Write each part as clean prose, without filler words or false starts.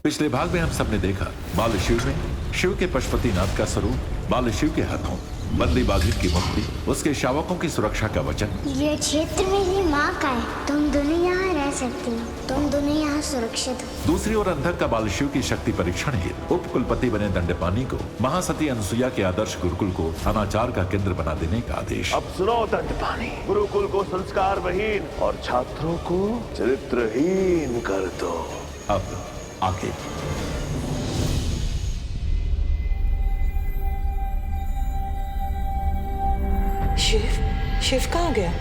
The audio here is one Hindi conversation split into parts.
पिछले भाग में हम सबने देखा बाल शिव में शिव के पशुपतिनाथ का स्वरूप, बाल शिव के हाथों बदली बाघिन की मुक्ति, उसके शावकों की सुरक्षा का वचन। ये क्षेत्र मेरी माँ का है, तुम दोनों यहाँ रह सकती हो, तुम दोनों यहाँ सुरक्षित हो। दूसरी ओर अंधक का बाल शिव की शक्ति परीक्षण हेतु उप कुलपति बने दंडपानी को महासती अनसुईया के आदर्श गुरुकुल को अनाचार का केंद्र बना देने का आदेश। अब सुनो दंडपानी, गुरुकुल को संस्कार विहीन और छात्रों को चरित्रहीन कर दो। अब आगे शिव कहाँ गया?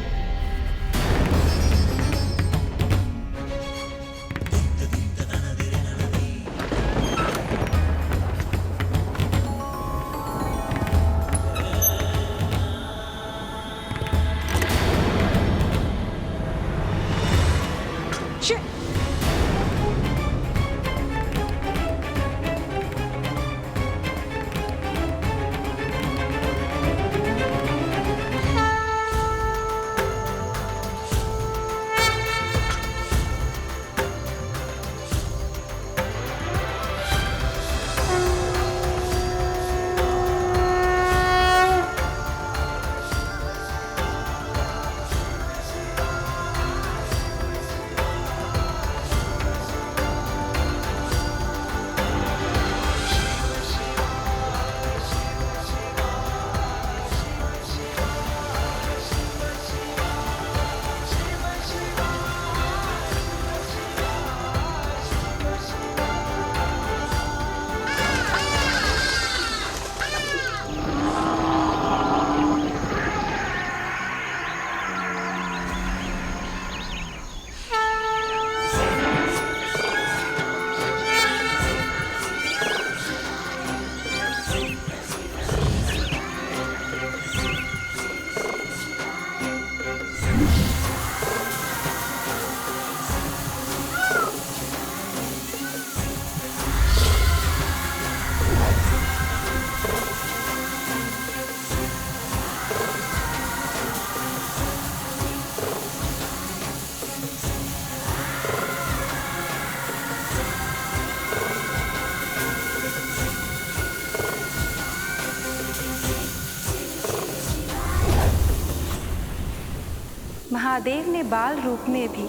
महादेव ने बाल रूप में भी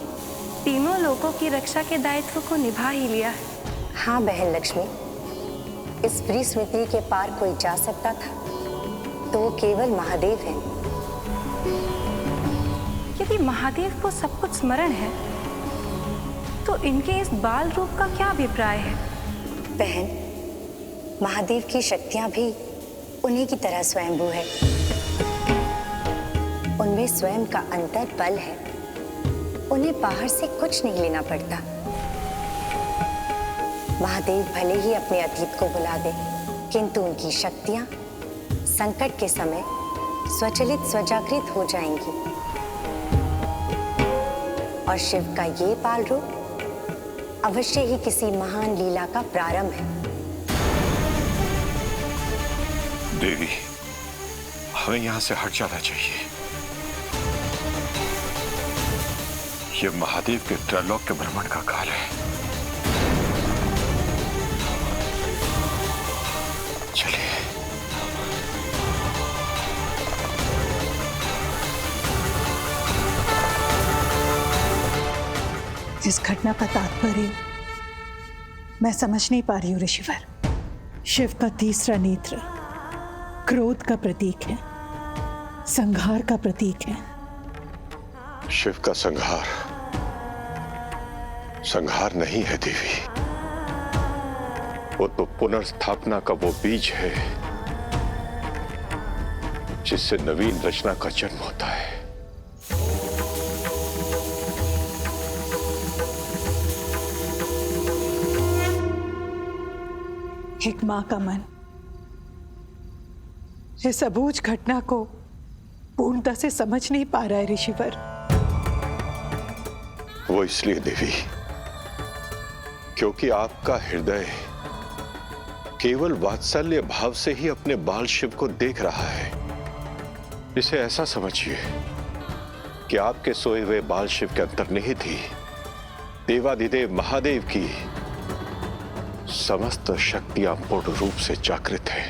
तीनों लोगों की रक्षा के दायित्व को निभा ही लिया है। हाँ बहन लक्ष्मी, इस त्रिस्मृति के पार कोई जा सकता था तो वो केवल महादेव हैं। यदि महादेव को सब कुछ स्मरण है तो इनके इस बाल रूप का क्या अभिप्राय है? बहन, महादेव की शक्तियां भी उन्हीं की तरह स्वयंभू है। उनमें स्वयं का अंतर बल है, उन्हें बाहर से कुछ नहीं लेना पड़ता। महादेव भले ही अपने अतीत को भुला दे, किंतु उनकी शक्तियां संकट के समय स्वचलित स्वजागृत हो जाएंगी। और शिव का ये बाल रूप अवश्य ही किसी महान लीला का प्रारंभ है। देवी, हमें यहाँ से हट जाना चाहिए। ये महादेव के त्रैलोक के भ्रमण का काल है। चलिए। इस घटना का तात्पर्य मैं समझ नहीं पा रही हूँ ऋषिवर। शिव का तीसरा नेत्र क्रोध का प्रतीक है, संहार का प्रतीक है। शिव का संहार नहीं है देवी, वो तो पुनर्स्थापना का वो बीज है जिससे नवीन रचना का जन्म होता है। एक मां का मन इस अबूझ घटना को पूर्णता से समझ नहीं पा रहा है ऋषिवर। वो इसलिए देवी क्योंकि आपका हृदय केवल वात्सल्य भाव से ही अपने बाल शिव को देख रहा है। इसे ऐसा समझिए कि आपके सोए हुए बाल शिव के अंतर्निहित ही देवाधिदेव महादेव की समस्त शक्तियां पूर्ण रूप से जागृत है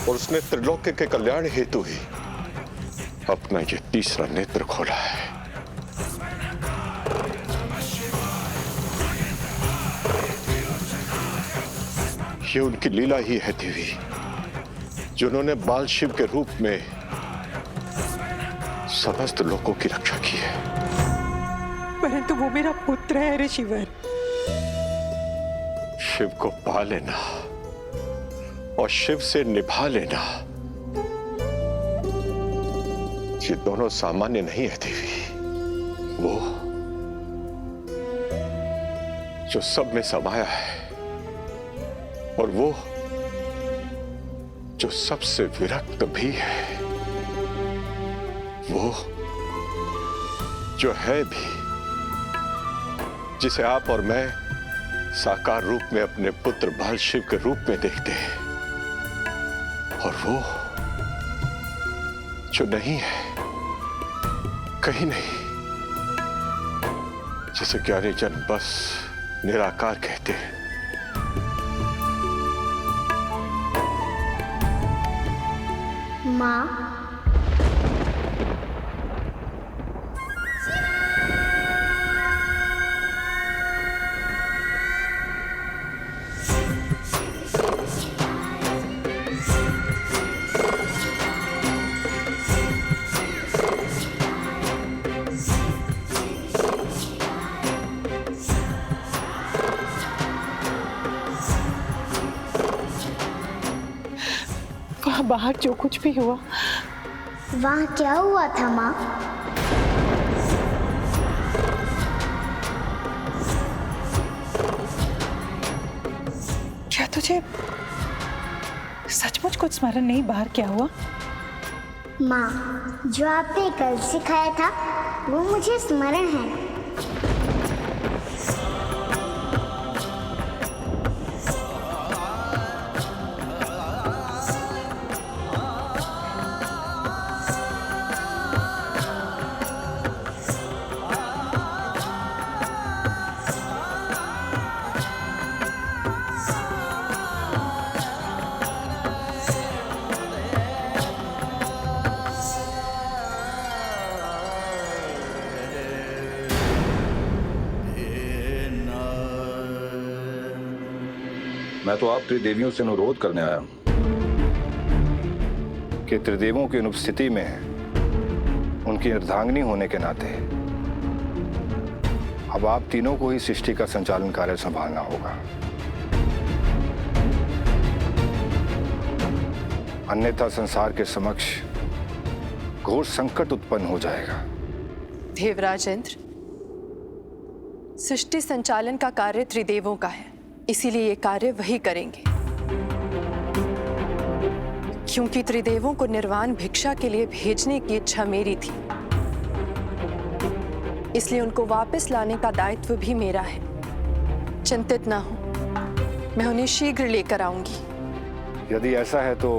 और उसने त्रिलोक्य के कल्याण हेतु ही अपना ये तीसरा नेत्र खोला है। ये उनकी लीला ही है देवी, जिन्होंने बाल शिव के रूप में समस्त लोगों की रक्षा की है। परंतु वो मेरा पुत्र है ऋषिवर। शिव को पा लेना और शिव से निभा लेना, ये दोनों सामान्य नहीं है देवी। वो जो सब में समाया है और वो जो सबसे विरक्त भी है, वो जो है भी, जिसे आप और मैं साकार रूप में अपने पुत्र बाल शिव के रूप में देखते हैं, और वो जो नहीं है, कहीं नहीं, जिसे ज्ञानी जन बस निराकार कहते हैं। माँ, वहाँ बाहर जो कुछ भी हुआ, वहाँ क्या हुआ था माँ? क्या तुझे सचमुच कुछ स्मरण नहीं बाहर क्या हुआ? माँ, जो आपने कल सिखाया था वो मुझे स्मरण है। मैं तो आप त्रिदेवियों से अनुरोध करने आया हूं कि त्रिदेवों की अनुपस्थिति में उनकी अर्धांगिनी होने के नाते अब आप तीनों को ही सृष्टि का संचालन कार्य संभालना होगा, अन्यथा संसार के समक्ष घोर संकट उत्पन्न हो जाएगा। देवराज इंद्र, सृष्टि संचालन का कार्य त्रिदेवों का है, इसीलिए ये कार्य वही करेंगे। क्योंकि त्रिदेवों को निर्वाण भिक्षा के लिए भेजने की इच्छा मेरी थी, इसलिए उनको वापस लाने का दायित्व भी मेरा है। चिंतित ना हो, मैं उन्हें शीघ्र लेकर आऊंगी। यदि ऐसा है तो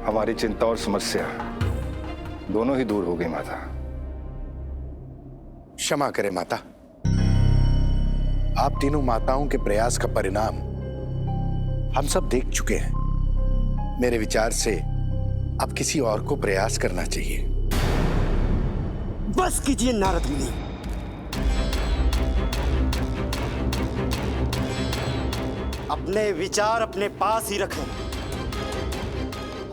हमारी चिंता और समस्या दोनों ही दूर हो गई माता। क्षमा करें माता, आप तीनों माताओं के प्रयास का परिणाम हम सब देख चुके हैं। मेरे विचार से अब किसी और को प्रयास करना चाहिए। बस कीजिए नारद मुनि, अपने विचार अपने पास ही रखें।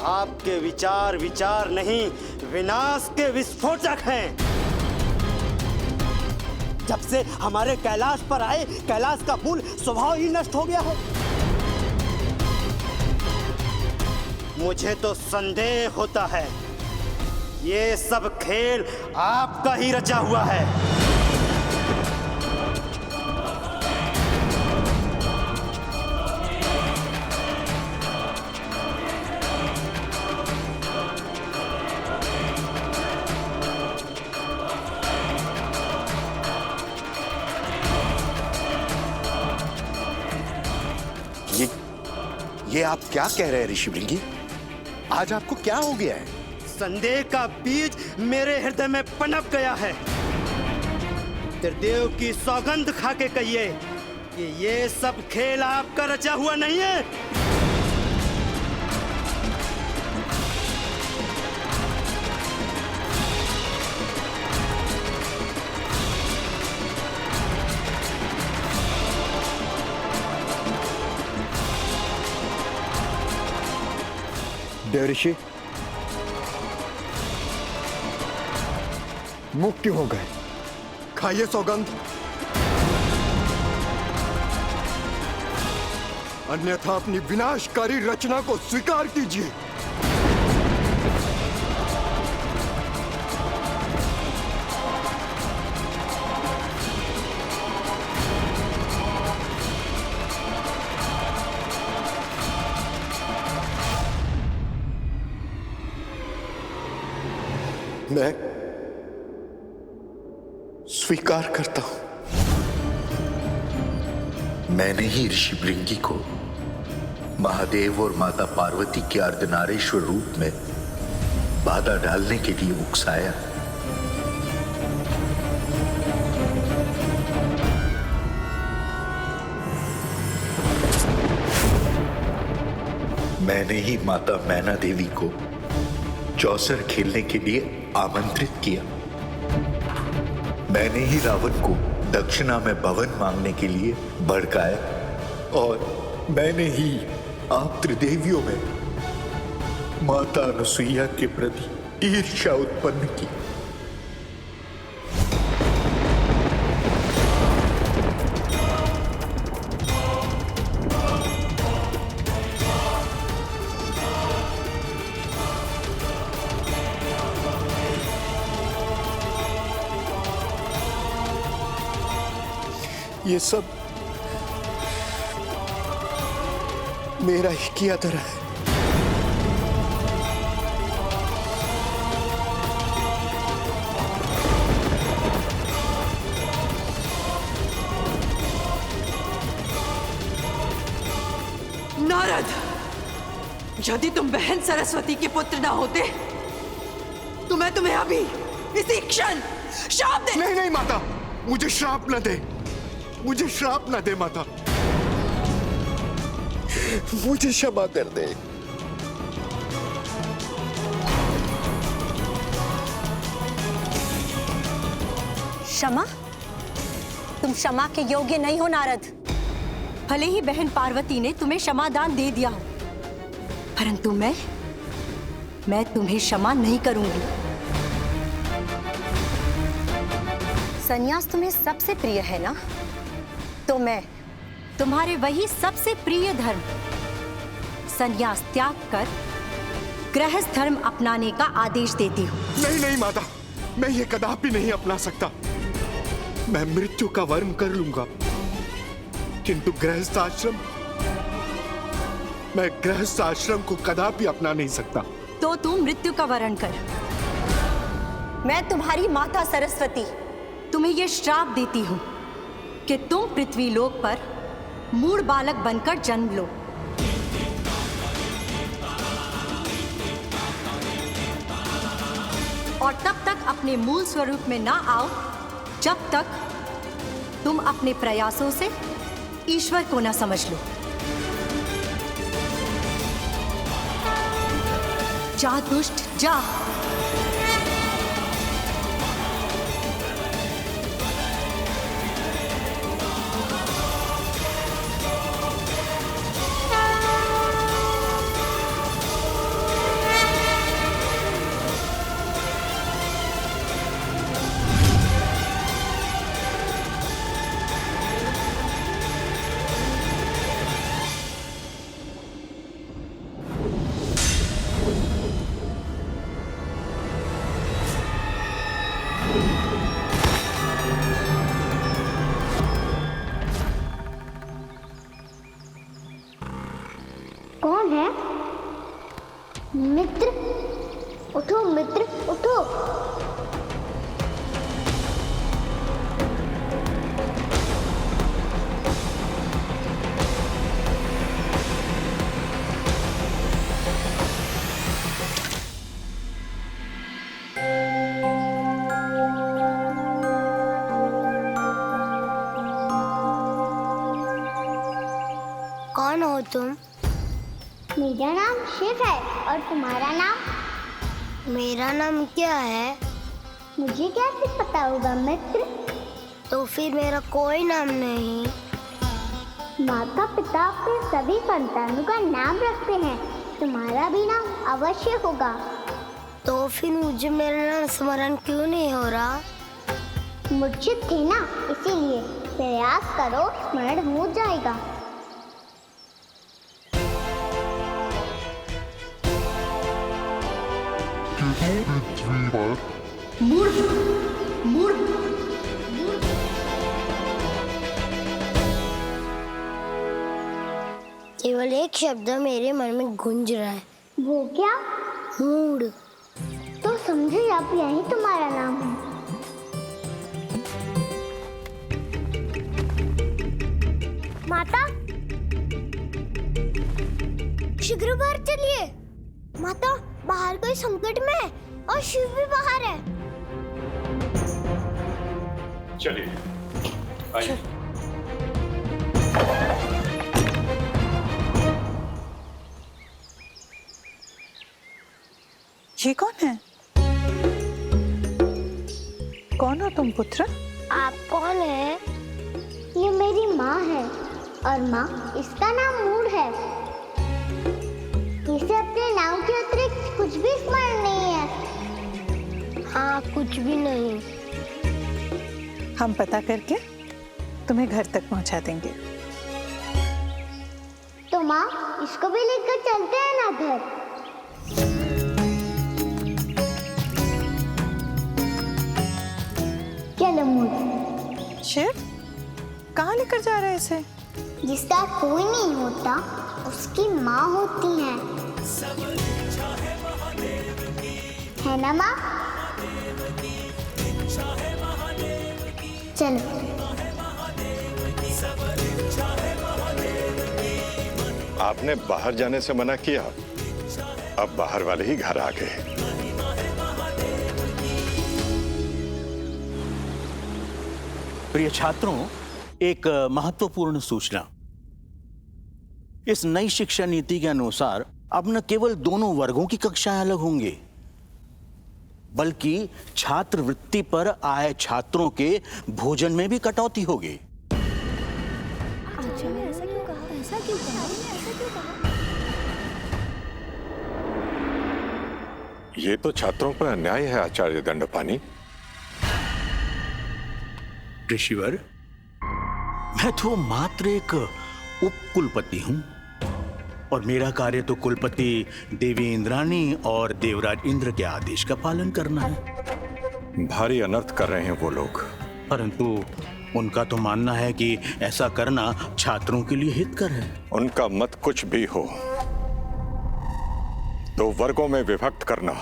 आपके विचार विचार नहीं, विनाश के विस्फोटक हैं। जब से हमारे कैलाश पर आए, कैलाश का मूल स्वभाव ही नष्ट हो गया है। मुझे तो संदेह होता है ये सब खेल आपका ही रचा हुआ है। ये आप क्या कह रहे हैं ऋषिवृंगी? आज आपको क्या हो गया है? संदेह का बीज मेरे हृदय में पनप गया है। त्रिदेव की सौगंध खा के कहिए कि ये सब खेल आपका रचा हुआ नहीं है। देवऋषि मुक्त क्यों हो गए? खाइए सौगंध, अन्यथा अपनी विनाशकारी रचना को स्वीकार कीजिए। मैं स्वीकार करता हूं। मैंने ही ऋषि भृंगी को महादेव और माता पार्वती के अर्धनारेश्वर रूप में बाधा डालने के लिए उकसाया। मैंने ही माता मैना देवी को चौसर खेलने के लिए आमंत्रित किया। मैंने ही रावण को दक्षिणा में भवन मांगने के लिए भड़काया और मैंने ही आप त्रिदेवियों में माता अनुसुईया के प्रति ईर्ष्या उत्पन्न की। ये सब मेरा ही किया धरा है। नारद, यदि तुम बहन सरस्वती के पुत्र ना होते तो मैं तुम्हें अभी इसी क्षण श्राप दे। नहीं नहीं माता, मुझे श्राप न दे, मुझे श्राप न दे माता, मुझे क्षमा कर दे। क्षमा? तुम क्षमा के योग्य नहीं हो नारद। भले ही बहन पार्वती ने तुम्हें क्षमादान दे दिया हो, परंतु मैं तुम्हें क्षमा नहीं करूंगी। संन्यास तुम्हें सबसे प्रिय है ना? तो मैं तुम्हारे वही सबसे प्रिय धर्म संन्यास त्याग कर गृहस्थ धर्म अपनाने का आदेश देती हूँ। नहीं नहीं माता, मैं ये कदापि नहीं अपना सकता। मैं मृत्यु का वर्ण कर लूंगा, किंतु गृहस्थ आश्रम को कदापि अपना नहीं सकता। तो तू मृत्यु का वर्ण कर। मैं तुम्हारी माता सरस्वती तुम्हें यह श्राप देती हूँ कि तुम पृथ्वी लोक पर मूढ़ बालक बनकर जन्म लो। और तब तक अपने मूल स्वरूप में ना आओ जब तक तुम अपने प्रयासों से ईश्वर को ना समझ लो। जा दुष्ट जा। कौन है? मित्र, उठो मित्र, उठो। तुम? मेरा नाम शिव है और तुम्हारा नाम? मेरा नाम क्या है? मुझे कैसे पता होगा मित्र? तो फिर मेरा कोई नाम नहीं। माता पिता अपने सभी संतानों का नाम रखते हैं, तुम्हारा भी नाम अवश्य होगा। तो फिर मुझे मेरा नाम स्मरण क्यों नहीं हो रहा? मूर्छित थे ना, इसीलिए। प्रयास करो, स्मरण हो जाएगा। केवल एक शब्द मेरे मन में गूंज रहा है। वो क्या? मूड। तो समझे अब यही तुम्हारा नाम है। माता, शीघ्र बाहर चलिए। माता, बाहर कोई संकट में है और शिव भी बाहर है। चलिए आइए। ये कौन है? कौन हो तुम पुत्र? आप कौन है? ये मेरी माँ है और माँ, इसका नाम मूड है। इसे अपने नाम के अतिरिक्त कुछ भी स्मरण नहीं है। हाँ, कुछ भी नहीं। हम पता करके तुम्हें घर तक पहुंचा देंगे। तो माँ, इसको भी लेकर चलते हैं ना घर। चलो मूड। शिव, कहाँ लेकर जा रहे हैं इसे? जिसका कोई नहीं होता, उसकी माँ होती है ना माँ? चलो। आपने बाहर जाने से मना किया, अब बाहर वाले ही घर आ गए। प्रिय छात्रों, एक महत्वपूर्ण सूचना। इस नई शिक्षा नीति के अनुसार अब न केवल दोनों वर्गों की कक्षाएं अलग होंगी, बल्कि छात्रवृत्ति पर आए छात्रों के भोजन में भी कटौती होगी। ये तो छात्रों पर अन्याय है आचार्य दंडपानी। ऋषिवर, मैं तो मात्र एक उप कुलपति हूं और मेरा कार्य तो कुलपति देवी इंद्राणी और देवराज इंद्र के आदेश का पालन करना है। भारी अनर्थ कर रहे हैं वो लोग। परंतु उनका तो मानना है कि ऐसा करना छात्रों के लिए हितकर है। उनका मत कुछ भी हो, दो वर्गों में विभक्त करना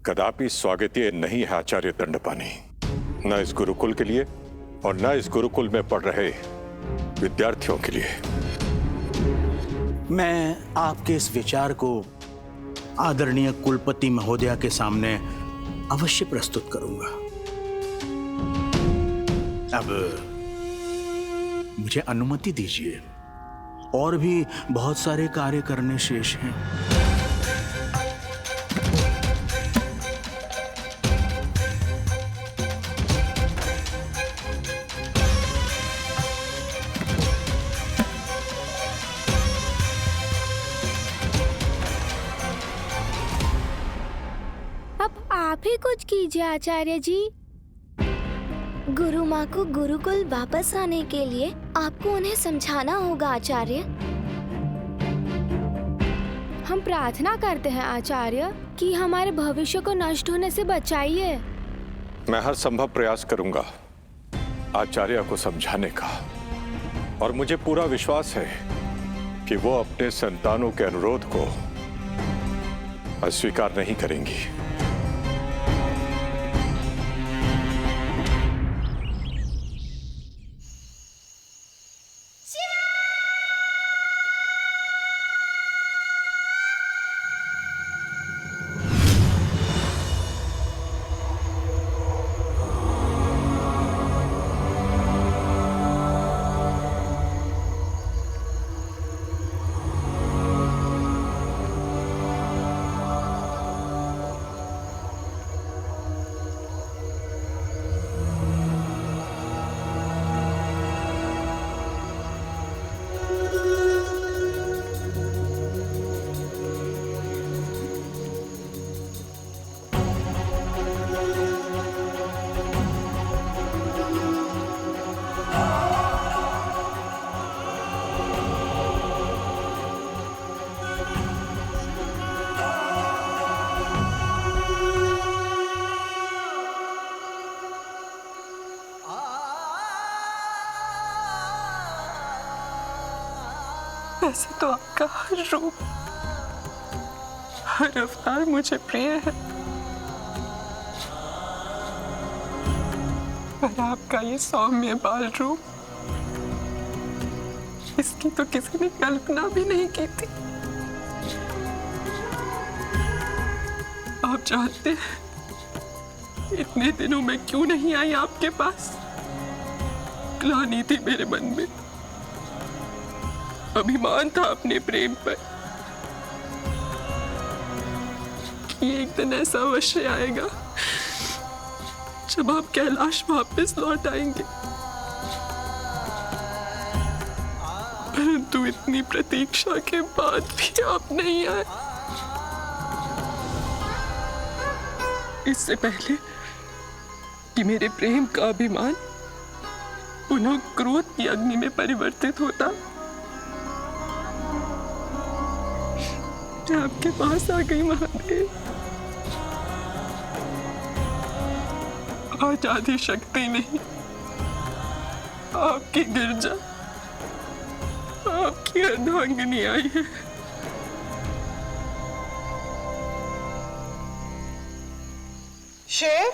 कदापि स्वागतीय नहीं है आचार्य दंडपानी, न इस गुरुकुल के लिए और न इस गुरुकुल में पढ़ रहे विद्यार्थियों के लिए। मैं आपके इस विचार को आदरणीय कुलपति महोदया के सामने अवश्य प्रस्तुत करूंगा। अब मुझे अनुमति दीजिए, और भी बहुत सारे कार्य करने शेष हैं। आप ही कुछ कीजिए आचार्य जी। गुरु माँ को गुरुकुल वापस आने के लिए आपको उन्हें समझाना होगा आचार्य। हम प्रार्थना करते हैं आचार्य कि हमारे भविष्य को नष्ट होने से बचाइए। मैं हर संभव प्रयास करूंगा आचार्य को समझाने का, और मुझे पूरा विश्वास है कि वो अपने संतानों के अनुरोध को अस्वीकार नहीं करेंगी। वैसे तो आपका हर रूप, हर अवतार मुझे प्रिय है, पर आपका ये सौम्य बाल रूप, इसकी तो किसी ने कल्पना भी नहीं की थी। आप जानते हैं इतने दिनों में क्यों नहीं आई आपके पास? ग्लानि थी मेरे मन में, अभिमान था अपने प्रेम पर कि एक दिन ऐसा अवश्य आएगा जब आप कैलाश वापस लौट आएंगे। परंतु इतनी प्रतीक्षा के बाद भी आप नहीं आए। इससे पहले कि मेरे प्रेम का अभिमान पुनः क्रोध की अग्नि में परिवर्तित होता, मैं आपके पास आ गई महादेव। आज आदि शक्ति नहीं, आपकी गिरजा, आपकी अर्धांगिनी आई है। शिव,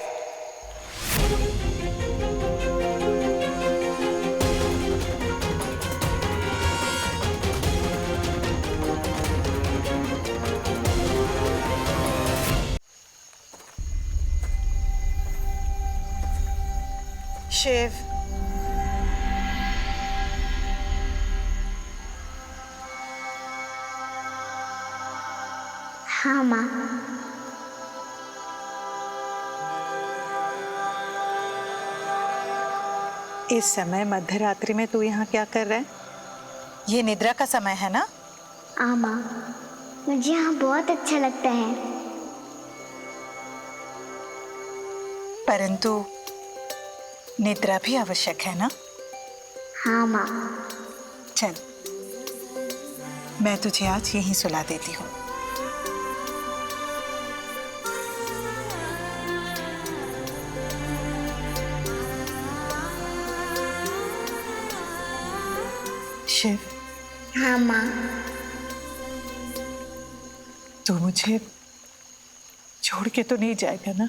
शिव, हाँ माँ। इस समय मध्यरात्रि में तू यहाँ क्या कर रहा है? ये निद्रा का समय है ना? हाँ माँ, मुझे यहाँ बहुत अच्छा लगता है। परंतु निद्रा भी आवश्यक है ना? हाँ माँ। चल, मैं तुझे आज यहीं सुला देती हूँ। शिव। हाँ माँ। तू मुझे छोड़ के तो नहीं जाएगा ना?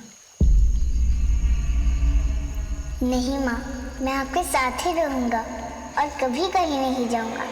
नहीं माँ, मैं आपके साथ ही रहूंगा और कभी कहीं नहीं जाऊंगा।